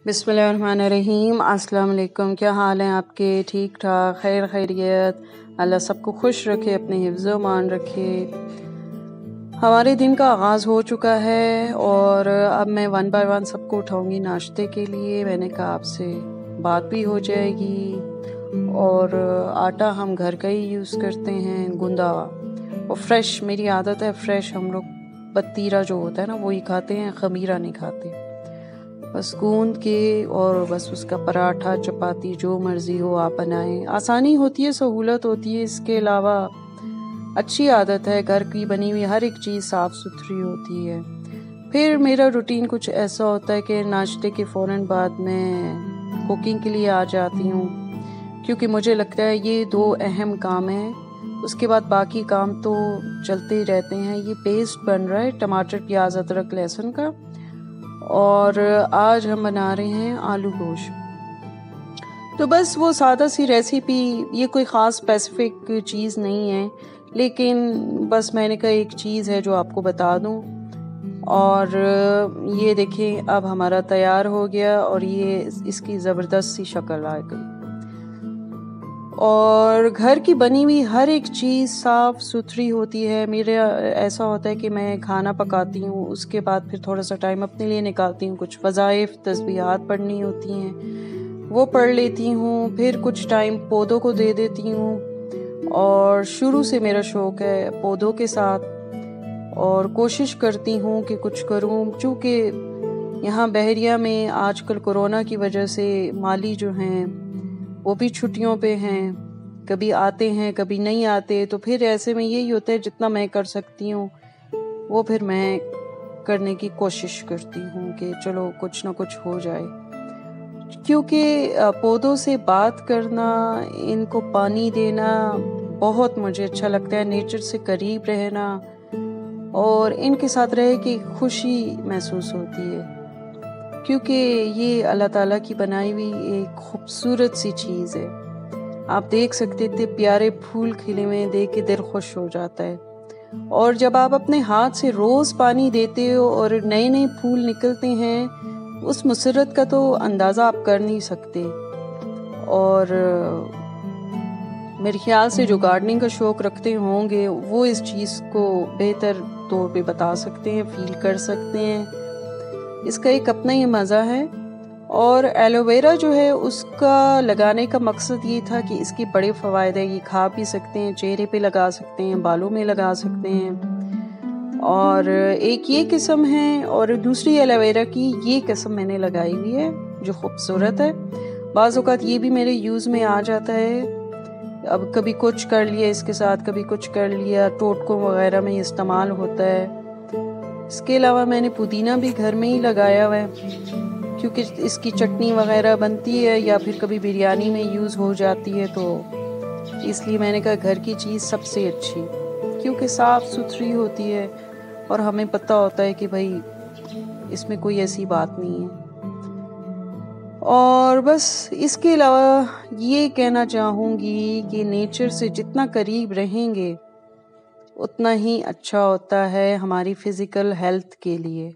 बिस्मिल्लाहिर्रहमानिर्रहीम। अस्सलाम वालेकुम। क्या हाल है आपके? ठीक ठाक, खैर खैरियत। अल्लाह सबको खुश रखे, अपने हिफ्ज़ मान रखे। हमारे दिन का आगाज़ हो चुका है और अब मैं वन बाय वन सबको उठाऊंगी नाश्ते के लिए। मैंने कहा आपसे बात भी हो जाएगी। और आटा हम घर का ही यूज़ करते हैं, गूंदा और फ्रेश। मेरी आदत है फ्रेश, हम लोग पतीरा जो होता है ना वही खाते हैं, खमीरा नहीं खाते। बस गूंद के और बस उसका पराठा चपाती जो मर्ज़ी हो आप बनाएं। आसानी होती है, सहूलत होती है। इसके अलावा अच्छी आदत है, घर की बनी हुई हर एक चीज़ साफ़ सुथरी होती है। फिर मेरा रूटीन कुछ ऐसा होता है कि नाश्ते के फ़ौरन बाद मैं कुकिंग के लिए आ जाती हूँ, क्योंकि मुझे लगता है ये दो अहम काम हैं। उसके बाद बाकी काम तो चलते ही रहते हैं। ये पेस्ट बन रहा है टमाटर प्याज अदरक लहसुन का, और आज हम बना रहे हैं आलू गोश्त। तो बस वो सादा सी रेसिपी, ये कोई ख़ास स्पेसिफिक चीज़ नहीं है, लेकिन बस मैंने कहा एक चीज़ है जो आपको बता दूं। और ये देखें अब हमारा तैयार हो गया और ये इसकी ज़बरदस्त सी शक्ल आ गई। और घर की बनी हुई हर एक चीज़ साफ़ सुथरी होती है। मेरे ऐसा होता है कि मैं खाना पकाती हूँ, उसके बाद फिर थोड़ा सा टाइम अपने लिए निकालती हूँ। कुछ वज़ाइफ तस्बीहात पढ़नी होती हैं, वो पढ़ लेती हूँ। फिर कुछ टाइम पौधों को दे देती हूँ, और शुरू से मेरा शौक़ है पौधों के साथ, और कोशिश करती हूँ कि कुछ करूँ। चूँकि यहाँ बहरिया में आजकल कोरोना की वजह से माली जो हैं वो भी छुट्टियों पे हैं, कभी आते हैं कभी नहीं आते। तो फिर ऐसे में यही होता है जितना मैं कर सकती हूँ वो फिर मैं करने की कोशिश करती हूँ कि चलो कुछ ना कुछ हो जाए। क्योंकि पौधों से बात करना, इनको पानी देना बहुत मुझे अच्छा लगता है। नेचर से करीब रहना और इनके साथ रह के खुशी महसूस होती है, क्योंकि ये अल्लाह ताला की बनाई हुई एक खूबसूरत सी चीज़ है। आप देख सकते थे प्यारे फूल खिले हुए देख के दिल खुश हो जाता है। और जब आप अपने हाथ से रोज़ पानी देते हो और नए नए फूल निकलते हैं, उस मुसरत का तो अंदाज़ा आप कर नहीं सकते। और मेरे ख्याल से जो गार्डनिंग का शौक़ रखते होंगे वो इस चीज़ को बेहतर तौर पे बता सकते हैं, फील कर सकते हैं। इसका एक अपना ही मज़ा है। और एलोवेरा जो है उसका लगाने का मकसद ये था कि इसके बड़े फ़वाइद है। ये खा भी सकते हैं, चेहरे पे लगा सकते हैं, बालों में लगा सकते हैं। और एक ये किस्म है और दूसरी एलोवेरा की ये किस्म मैंने लगाई हुई है जो खूबसूरत है। बाज़ औक़ात ये भी मेरे यूज़ में आ जाता है। अब कभी कुछ कर लिया इसके साथ, कभी कुछ कर लिया, टोटकों वगैरह में इस्तेमाल होता है। इसके अलावा मैंने पुदीना भी घर में ही लगाया हुआ है, क्योंकि इसकी चटनी वगैरह बनती है या फिर कभी बिरयानी में यूज़ हो जाती है। तो इसलिए मैंने कहा घर की चीज़ सबसे अच्छी, क्योंकि साफ़ सुथरी होती है और हमें पता होता है कि भाई इसमें कोई ऐसी बात नहीं है। और बस इसके अलावा ये कहना चाहूँगी कि नेचर से जितना करीब रहेंगे उतना ही अच्छा होता है हमारी फ़िज़िकल हेल्थ के लिए।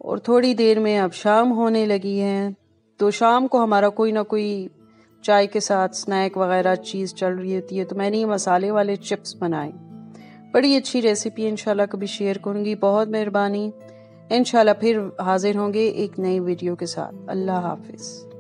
और थोड़ी देर में अब शाम होने लगी है, तो शाम को हमारा कोई ना कोई चाय के साथ स्नैक वगैरह चीज़ चल रही होती है। तो मैंने ये मसाले वाले चिप्स बनाए, बड़ी अच्छी रेसिपी, इंशाल्लाह कभी शेयर करूँगी। बहुत मेहरबानी। इंशाल्लाह फिर हाजिर होंगे एक नई वीडियो के साथ। अल्लाह हाफिज़।